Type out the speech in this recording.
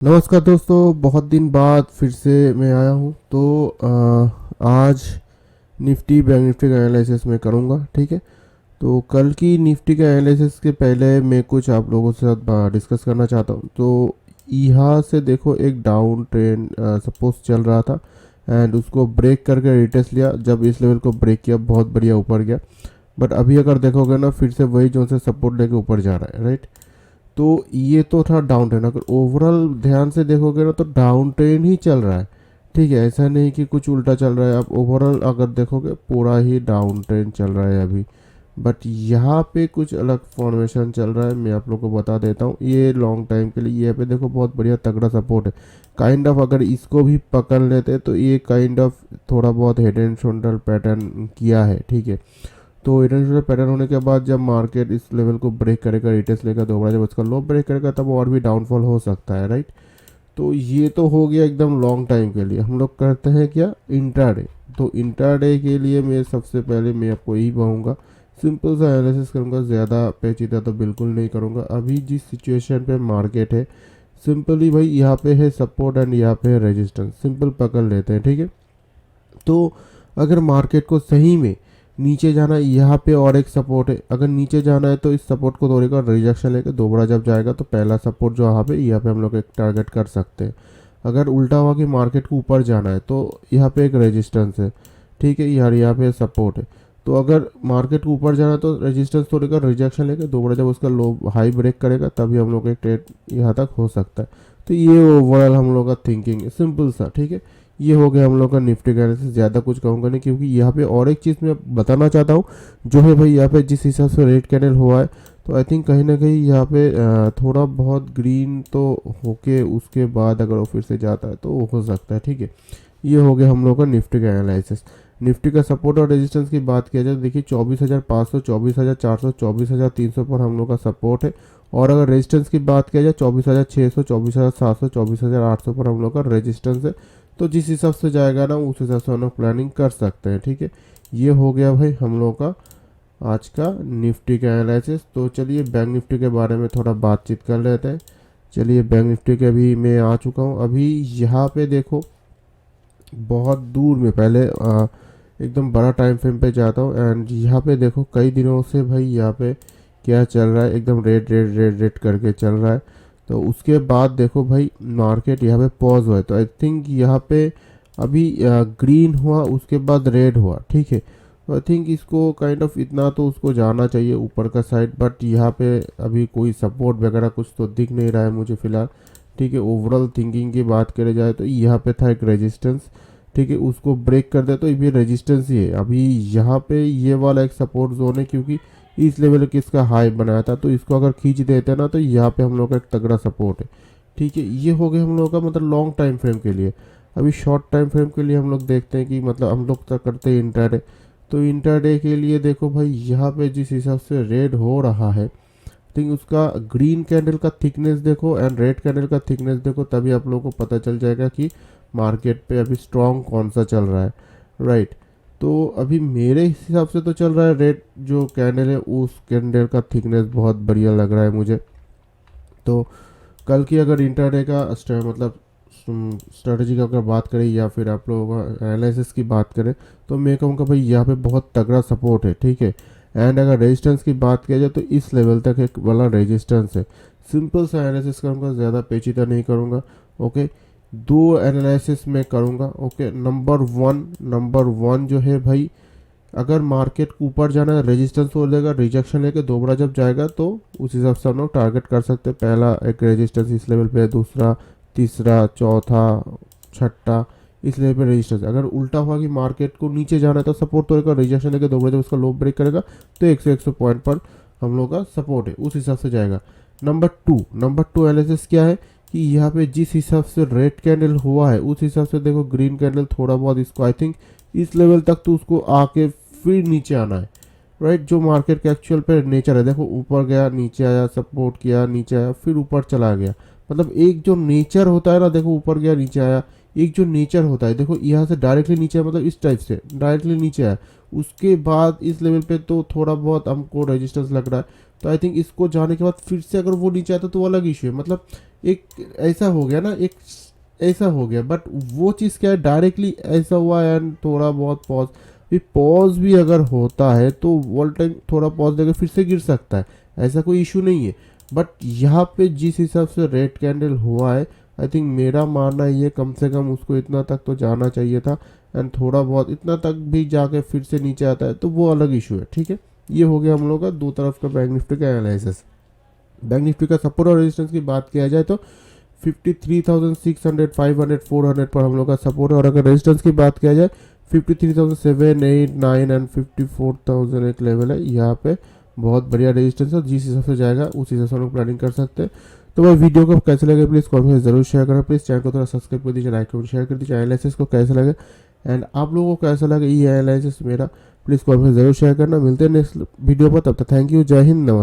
नमस्कार दोस्तों, बहुत दिन बाद फिर से मैं आया हूँ। तो आज निफ्टी बैंक निफ्टी का एनालिसिस मैं करूँगा। ठीक है, तो कल की निफ्टी का एनालिसिस के पहले मैं कुछ आप लोगों के साथ डिस्कस करना चाहता हूँ। तो यहाँ से देखो, एक डाउन ट्रेंड सपोज चल रहा था एंड उसको ब्रेक करके रिटेस्ट लिया। जब इस लेवल को ब्रेक किया बहुत बढ़िया ऊपर गया, बट अभी अगर देखोगे ना, फिर से वही जो से सपोर्ट लेके ऊपर जा रहा है। राइट, तो ये तो था डाउन ट्रेंड। अगर ओवरऑल ध्यान से देखोगे ना, तो डाउन ट्रेंड ही चल रहा है। ठीक है, ऐसा नहीं कि कुछ उल्टा चल रहा है। आप ओवरऑल अगर देखोगे पूरा ही डाउन ट्रेंड चल रहा है अभी। बट यहाँ पे कुछ अलग फॉर्मेशन चल रहा है, मैं आप लोग को बता देता हूँ। ये लॉन्ग टाइम के लिए यहाँ पे देखो बहुत बढ़िया तगड़ा सपोर्ट है। काइंड ऑफ अगर इसको भी पकड़ लेते तो ये काइंड ऑफ थोड़ा बहुत हेड एंड शोल्डर पैटर्न किया है। ठीक है, तो इंटरनेशनल पैटर्न होने के बाद जब मार्केट इस लेवल को ब्रेक करेगा, रिटेस्ट लेगा दोबारा, जब उसका लो ब्रेक करेगा तब और भी डाउनफॉल हो सकता है। राइट, तो ये तो हो गया एकदम लॉन्ग टाइम के लिए। हम लोग करते हैं क्या, इंट्राडे। तो इंट्राडे के लिए मैं सबसे पहले मैं आपको यही कहूँगा, सिंपल सा एनालिसिस करूँगा, ज़्यादा पेचीदा तो बिल्कुल नहीं करूँगा। अभी जिस सिचुएशन पे मार्केट है, सिंपली भाई यहाँ पे है सपोर्ट एंड यहाँ पे है रेजिस्टेंस, सिंपल पकड़ लेते हैं। ठीक है, तो अगर मार्केट को सही में नीचे जाना है, यहाँ पे और एक सपोर्ट है। अगर नीचे जाना है तो इस सपोर्ट को तोड़ेगा, रिजेक्शन लेके दोबारा जब जाएगा तो पहला सपोर्ट जो यहाँ पे हम लोग एक टारगेट कर सकते हैं। अगर उल्टा हुआ कि मार्केट को ऊपर जाना है तो यहाँ पे एक रेजिस्टेंस है। ठीक है यार, यहाँ पे सपोर्ट है। तो अगर मार्केट को ऊपर जाना है तो रेजिस्टेंस तोड़ेगा, रिजेक्शन लेके दोबारा जब उसका लो हाई ब्रेक करेगा तभी हम लोग एक ट्रेड यहाँ तक हो सकता है। तो ये ओवरऑल हम लोग का थिंकिंग है, सिंपल सा। ठीक है, ये हो गया हम लोग का निफ्टी का एनालिसिस। ज़्यादा कुछ कहूँगा नहीं, क्योंकि यहाँ पे और एक चीज़ मैं बताना चाहता हूँ जो है भाई, यहाँ पे जिस हिसाब से रेड कैंडल हुआ है, तो आई थिंक कहीं ना कहीं यहाँ पे थोड़ा बहुत ग्रीन तो होके उसके बाद अगर वो फिर से जाता है तो वो हो सकता है। ठीक है, ये हो गया हम लोग का निफ्टी का एनालिसिस। निफ्टी का सपोर्ट और रेजिस्टेंस की बात किया जाए तो देखिए 24,500, 24,400, 24,300 पर हम लोग का सपोर्ट है। और अगर रेजिस्टेंस की बात किया जाए 24,600, 24,700, 24,800 पर हम लोग का रेजिस्टेंस है। तो जिस हिसाब से जाएगा ना, उस हिसाब से हम लोग प्लानिंग कर सकते हैं। ठीक है, ये हो गया भाई हम लोग का आज का निफ्टी का एनालिसिस। तो चलिए बैंक निफ्टी के बारे में थोड़ा बातचीत कर लेते हैं। चलिए, बैंक निफ्टी के भी मैं आ चुका हूँ। अभी यहाँ पे देखो बहुत दूर में पहले एकदम बड़ा टाइम फ्रेम पे जाता हूँ एंड यहाँ पे देखो कई दिनों से भाई यहाँ पे क्या चल रहा है, एकदम रेड रेड रेड रेड करके चल रहा है। तो उसके बाद देखो भाई मार्केट यहाँ पे पॉज हुआ है। तो आई थिंक यहाँ पे अभी ग्रीन हुआ, उसके बाद रेड हुआ। ठीक है, तो आई थिंक इसको काइंड ऑफ इतना तो उसको जाना चाहिए ऊपर का साइड, बट यहाँ पे अभी कोई सपोर्ट वगैरह कुछ तो दिख नहीं रहा है मुझे फ़िलहाल। ठीक है, ओवरऑल थिंकिंग की बात करें जाए तो यहाँ पे था एक रेजिस्टेंस। ठीक है, उसको ब्रेक कर दे तो ये रेजिस्टेंस ही है। अभी यहाँ पे ये वाला एक सपोर्ट जोन है, क्योंकि इस लेवल के इसका हाई बनाया था। तो इसको अगर खींच देते ना तो यहाँ पे हम लोग का एक तगड़ा सपोर्ट है। ठीक है, ये हो गया हम लोग का मतलब लॉन्ग टाइम फ्रेम के लिए। अभी शॉर्ट टाइम फ्रेम के लिए हम लोग देखते हैं कि मतलब हम लोग तो करते हैं इंट्राडे। तो इंट्राडे के लिए देखो भाई, यहाँ पे जिस हिसाब से रेड हो रहा है, थिंक उसका ग्रीन कैंडल का थिकनेस देखो एंड रेड कैंडल का थिकनेस देखो, तभी आप लोगों को पता चल जाएगा कि मार्केट पे अभी स्ट्रॉन्ग कौन सा चल रहा है। राइट, तो अभी मेरे हिसाब से तो चल रहा है रेड जो कैंडल है, उस कैंडल का थिकनेस बहुत बढ़िया लग रहा है मुझे। तो कल की अगर इंटरडे का मतलब स्ट्रेटजी की अगर बात करें या फिर आप लोगों का एनालिसिस की बात करें, तो मैं कहूँगा भाई यहाँ पे बहुत तगड़ा सपोर्ट है। ठीक है, एंड अगर रेजिस्टेंस की बात किया जाए तो इस लेवल तक एक वाला रेजिस्टेंस है। सिंपल सा एनालिसिस करूँगा, ज़्यादा पेचीदा नहीं करूँगा। ओके, दो एनालिसिस में करूँगा। ओके, नंबर वन जो है भाई, अगर मार्केट को ऊपर जाना है रेजिस्टेंस हो लेगा, रिजेक्शन लेके दोबारा जब जाएगा तो उस हिसाब से हम लोग टारगेट कर सकते हैं। पहला एक रेजिस्टेंस इस लेवल पे है, दूसरा, तीसरा, चौथा, छठा इस लेवल पे रेजिस्टेंस। अगर उल्टा हुआ कि मार्केट को नीचे जाना है तो सपोर्ट तोड़ेगा, रिजेक्शन लेके दोबारा जब उसका लो ब्रेक करेगा तो 100 पॉइंट पर हम लोग का सपोर्ट है, उस हिसाब से जाएगा। नंबर टू एनालिसिस क्या है कि यहाँ पे जिस हिसाब से रेड कैंडल हुआ है उस हिसाब से देखो ग्रीन कैंडल थोड़ा बहुत इसको आई थिंक इस लेवल तक तो उसको आके फिर नीचे आना है। राइट, जो मार्केट के एक्चुअल पे नेचर है, देखो ऊपर गया, नीचे आया, सपोर्ट किया, नीचे आया, फिर ऊपर चला गया। मतलब एक जो नेचर होता है ना, देखो ऊपर गया, नीचे आया, एक जो नेचर होता है, देखो यहाँ से डायरेक्टली नीचे आया, मतलब इस टाइप से डायरेक्टली नीचे आया, उसके बाद इस लेवल पे तो थोड़ा बहुत हमको रेजिस्टेंस लग रहा है। तो आई थिंक इसको जाने के बाद फिर से अगर वो नीचे आता तो वो अलग इशू है। मतलब एक ऐसा हो गया ना, एक ऐसा हो गया, बट वो चीज़ क्या है, डायरेक्टली ऐसा हुआ एंड थोड़ा बहुत पॉज भी, पॉज भी अगर होता है तो वॉल टाइम थोड़ा पॉज देकर फिर से गिर सकता है, ऐसा कोई इशू नहीं है। बट यहाँ पे जिस हिसाब से रेड कैंडल हुआ है, आई थिंक मेरा मानना ये कम से कम उसको इतना तक तो जाना चाहिए था, एंड थोड़ा बहुत इतना तक भी जाके फिर से नीचे आता है तो वो अलग इशू है। ठीक है, ये हो गया हम लोग का दो तरफ का बैंक निफ्टी का एनालिसिस। बैंक निफ्टी का सपोर्ट और रेजिस्टेंस की बात किया जाए तो 53,600, 500, 400 पर हम लोग का सपोर्ट, और अगर रेजिस्टेंस की बात किया जाए 53,700, 8, 9 एंड 54,000 एक लेवल है। यहाँ पे बहुत बढ़िया रेजिस्टेंस है, जिस हिसाब से जाएगा उस हिसाब से हम लोग प्लानिंग कर सकते हैं। तो भाई वीडियो को कैसे लगे प्लीज़ कमेंट में जरूर शेयर करना, प्लीज़ चैनल को थोड़ा सब्सक्राइब कर दीजिए, लाइक और शेयर कर दीजिए। एनालिसिस को कैसे लगे एंड आप लोगों को कैसा लगे ये एनालिसिस मेरा, प्लीज़ कमेंट में जरूर शेयर करना। मिलते हैं नेक्स्ट वीडियो पर, तब तक थैंक यू, जय हिंद, नमस्कार।